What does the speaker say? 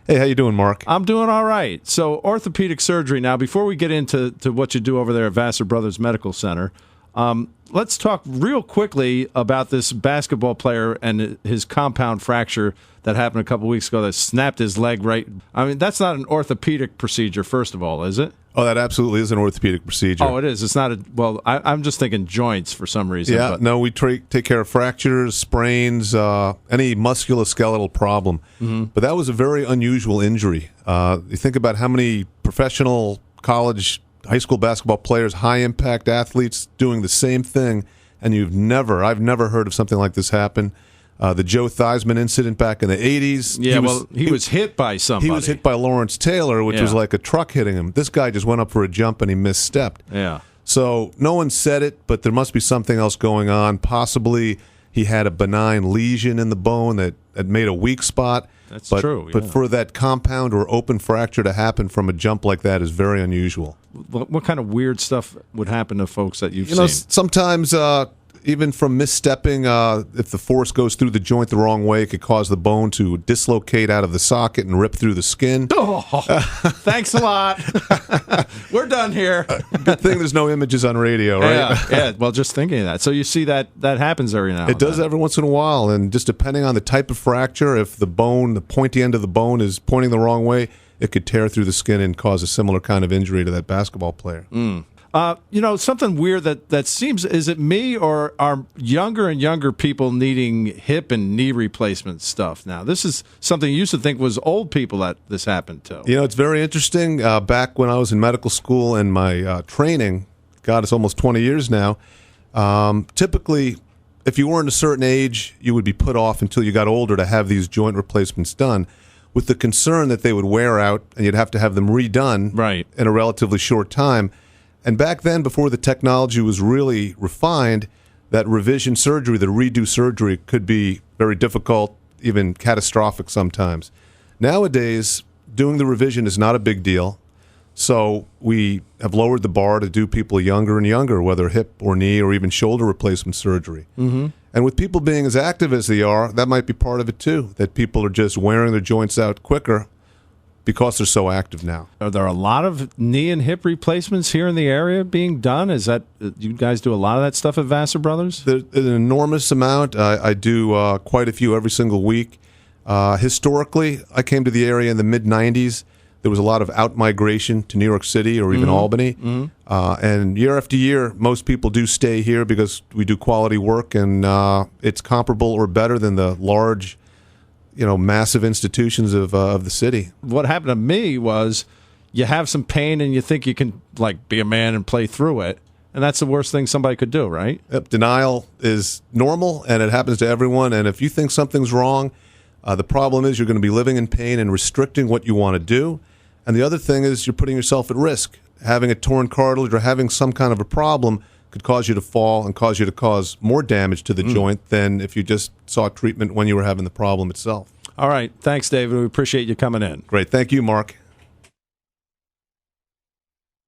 Hey, how you doing, Mark? I'm doing all right. So orthopedic surgery. Now, before we get into what you do over there at Vassar Brothers Medical Center, let's talk real quickly about this basketball player and his compound fracture that happened a couple weeks ago that snapped his leg right. I mean, that's not an orthopedic procedure, first of all, is it? Oh, that absolutely is an orthopedic procedure. Oh, it is. It's not a, well, I'm just thinking joints for some reason. Yeah, no, we take care of fractures, sprains, any musculoskeletal problem. Mm-hmm. But that was a very unusual injury. You think about how many professional college, high school basketball players, high-impact athletes doing the same thing, and I've never heard of something like this happen. The Joe Theismann incident back in the 80s. Yeah, he was hit by somebody. He was hit by Lawrence Taylor, which was like a truck hitting him. This guy just went up for a jump and he misstepped. Yeah. So no one said it, but there must be something else going on. Possibly he had a benign lesion in the bone that made a weak spot. That's true. But for that compound or open fracture to happen from a jump like that is very unusual. What kind of weird stuff would happen to folks that you've seen? Sometimes even from misstepping, if the force goes through the joint the wrong way, it could cause the bone to dislocate out of the socket and rip through the skin. Oh, thanks a lot. We're done here. Good thing there's no images on radio, right? Yeah. Well, just thinking of that. So you see that happens every now and then. It does every once in a while, and just depending on the type of fracture, if the pointy end of the bone is pointing the wrong way, it could tear through the skin and cause a similar kind of injury to that basketball player. Something weird that seems, is it me or are younger and younger people needing hip and knee replacement stuff now? This is something you used to think was old people that this happened to. It's very interesting. Back when I was in medical school and my training, God, it's almost 20 years now, typically if you weren't a certain age, you would be put off until you got older to have these joint replacements done, with the concern that they would wear out and you'd have to have them redone in a relatively short time. And back then, before the technology was really refined, that revision surgery, the redo surgery, could be very difficult, even catastrophic sometimes. Nowadays, doing the revision is not a big deal. So we have lowered the bar to do people younger and younger, whether hip or knee or even shoulder replacement surgery. Mm-hmm. And with people being as active as they are, that might be part of it too, that people are just wearing their joints out quicker because they're so active now. Are there a lot of knee and hip replacements here in the area being done? Is that, you guys do a lot of that stuff at Vassar Brothers? There's an enormous amount. I do quite a few every single week. Historically, I came to the area in the mid-'90s. There was a lot of out-migration to New York City or even Albany. Mm-hmm. And year after year, most people do stay here because we do quality work, and it's comparable or better than the large, massive institutions of the city. What happened to me was you have some pain and you think you can be a man and play through it. And that's the worst thing somebody could do, right? Yep. Denial is normal and it happens to everyone. And if you think something's wrong, the problem is you're going to be living in pain and restricting what you want to do. And the other thing is you're putting yourself at risk. Having a torn cartilage or having some kind of a problem could cause you to fall and cause you to cause more damage to the joint than if you just sought treatment when you were having the problem itself. All right. Thanks, David. We appreciate you coming in. Great. Thank you, Mark.